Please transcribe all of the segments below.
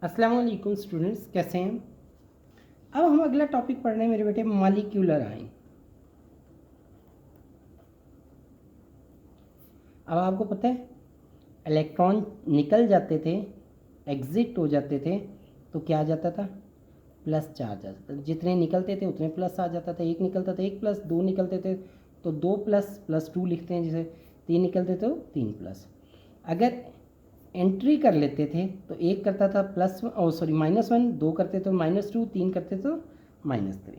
अस्सलाम वालेकुम स्टूडेंट्स, कैसे हैं। अब हम अगला टॉपिक पढ़ रहे हैं मेरे बेटे, मॉलिक्यूलर आयन। अब आपको पता है इलेक्ट्रॉन निकल जाते थे, एग्जिट हो जाते थे, तो क्या आ जाता था, प्लस चार्ज आ जाता था। जितने निकलते थे उतने प्लस आ जाता था। एक निकलता था एक प्लस, दो निकलते थे तो दो प्लस, प्लस टू लिखते हैं जैसे, तीन निकलते थे तो तीन प्लस। अगर एंट्री कर लेते थे तो एक करता था प्लस माइनस वन, दो करते तो माइनस टू, तीन करते तो माइनस थ्री।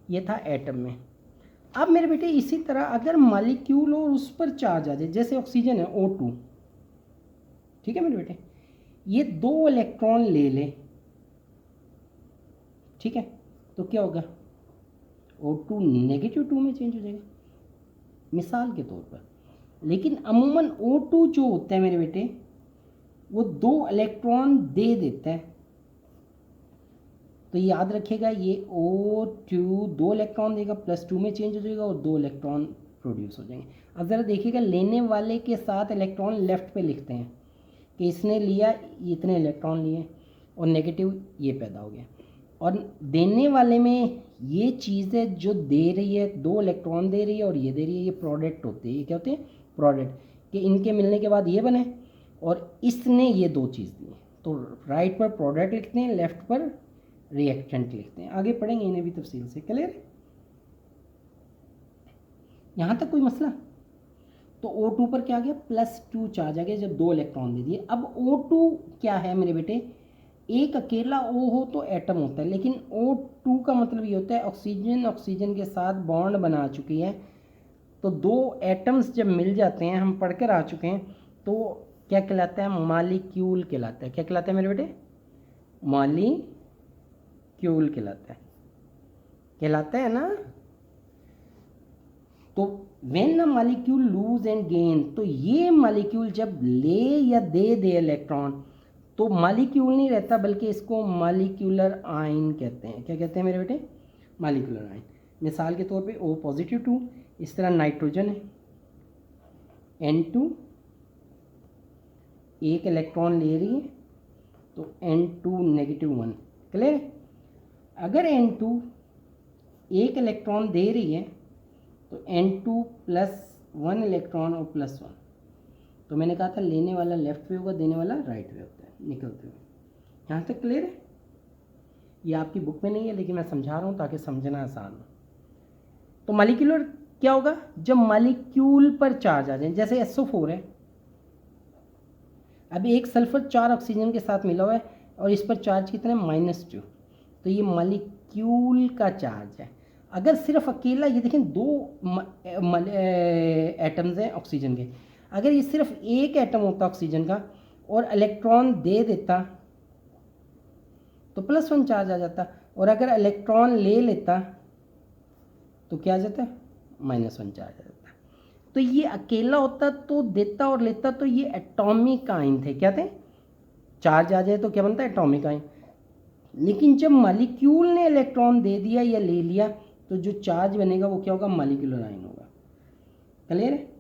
ये था एटम में। अब मेरे बेटे इसी तरह अगर मॉलिक्यूल और उस पर चार्ज आ जाए, जैसे ऑक्सीजन है O2, ठीक है मेरे बेटे, ये दो इलेक्ट्रॉन ले ले, ठीक है, तो क्या होगा, O2 नेगेटिव 2 में चेंज हो जाएगा मिसाल के तौर पर। लेकिन अमूमन O2 जो होता है मेरे बेटे, वो दो इलेक्ट्रॉन दे देता है, तो याद रखिएगा ये O2 दो इलेक्ट्रॉन देगा, प्लस टू में चेंज हो जाएगा और दो इलेक्ट्रॉन प्रोड्यूस हो जाएंगे। अब ज़रा देखिएगा, लेने वाले के साथ इलेक्ट्रॉन लेफ्ट पे लिखते हैं कि इसने लिया, इतने इलेक्ट्रॉन लिए और नेगेटिव ये पैदा हो गया। और देने वाले में ये चीज़ है जो दे रही है, दो इलेक्ट्रॉन दे रही है और ये दे रही है, ये प्रोडक्ट होते हैं। ये क्या होते हैं, प्रोडक्ट, कि इनके मिलने के बाद ये बने और इसने ये दो चीज़ दी। तो राइट पर प्रोडक्ट लिखते हैं, लेफ्ट पर रिएक्टेंट लिखते हैं। आगे पढ़ेंगे इन्हें भी तफसील से। क्लियर, यहाँ तक कोई मसला। तो O2 पर क्या आ गया, प्लस टू चार्ज आ गया जब दो इलेक्ट्रॉन दे दिए। अब O2 क्या है मेरे बेटे, एक अकेला O हो तो एटम होता है, लेकिन O2 का मतलब ये होता है ऑक्सीजन ऑक्सीजन के साथ बॉन्ड बना चुकी है, तो दो एटम्स जब मिल जाते हैं, हम पढ़कर आ चुके हैं, तो क्या कहलाता है, मॉलिक्यूल कहलाता है। क्या कहलाता है मेरे बेटे, मॉलिक्यूल कहलाता है ना। तो when a molecule lose and gain, तो ये मॉलिक्यूल जब ले या दे इलेक्ट्रॉन, तो मॉलिक्यूल नहीं रहता, बल्कि इसको मॉलिक्यूलर आयन कहते हैं। क्या कहते हैं मेरे बेटे, मॉलिक्यूलर आयन। मिसाल के तौर पे O पॉजिटिव 2, इस तरह नाइट्रोजन है N2, एक इलेक्ट्रॉन ले रही है तो N2 नेगेटिव 1। क्लियर, अगर N2 एक इलेक्ट्रॉन दे रही है तो N2 प्लस 1 इलेक्ट्रॉन और प्लस 1, तो मैंने कहा था लेने वाला लेफ्ट पे होगा, देने वाला राइट पे होता है निकलते हुए। यहाँ तक क्लियर है। ये आपकी बुक में नहीं है, लेकिन मैं समझा रहा हूँ ताकि समझना आसान हो। तो मॉलिक्यूलर क्या होगा, जब मॉलिक्यूल पर चार्ज आ जाए, जैसे SO4 है, अभी एक सल्फर 4 ऑक्सीजन के साथ मिला हुआ है और इस पर चार्ज कितना है, -2, तो ये मॉलिक्यूल का चार्ज है। अगर सिर्फ अकेला, ये देखें दो एटम्स हैं ऑक्सीजन के, अगर ये सिर्फ एक एटम होता ऑक्सीजन का और इलेक्ट्रॉन दे देता तो +1 चार्ज आ जाता, और अगर इलेक्ट्रॉन ले लेता तो क्या आ जाता, -1 चार्ज आ जाता। तो ये अकेला होता तो देता और लेता, तो ये एटॉमिक आयन थे। क्या थे, चार्ज आ जाए तो क्या बनता है, एटॉमिक आयन। लेकिन जब मॉलिक्यूल ने इलेक्ट्रॉन दे दिया या ले लिया, तो जो चार्ज बनेगा वो क्या होगा, मॉलिक्यूलर आयन होगा। क्लियर है।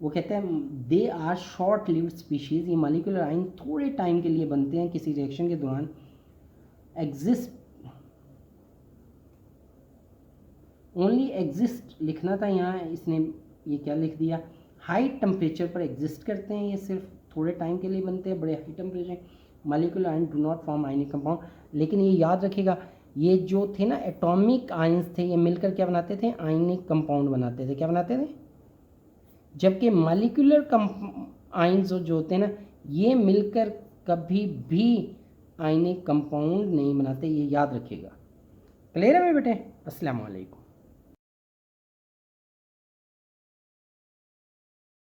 वो कहते हैं they are short lived species, ये मॉलिक्यूलर आयन थोड़े टाइम के लिए बनते हैं किसी रिएक्शन के दौरान। एग्जिस्ट, ओनली एग्जिस्ट लिखना था यहाँ, इसने ये क्या लिख दिया, हाई टेम्परेचर पर एग्जिस्ट करते हैं, ये सिर्फ थोड़े टाइम के लिए बनते हैं, बड़े high temperature. Molecular ion do not form ionic compound. लेकिन ये याद रखिएगा, ये जो थे ना एटॉमिक आयंस थे, ये मिलकर क्या बनाते थे, आयनिक कंपाउंड बनाते थे। क्या बनाते थे, जबकि मॉलिक्यूलर आयंस जो होते हैं ना, ये मिलकर कभी भी आयनिक कंपाउंड नहीं बनाते, ये याद रखिएगा। क्लियर है मेरे बेटे। अस्सलाम वालेकुम।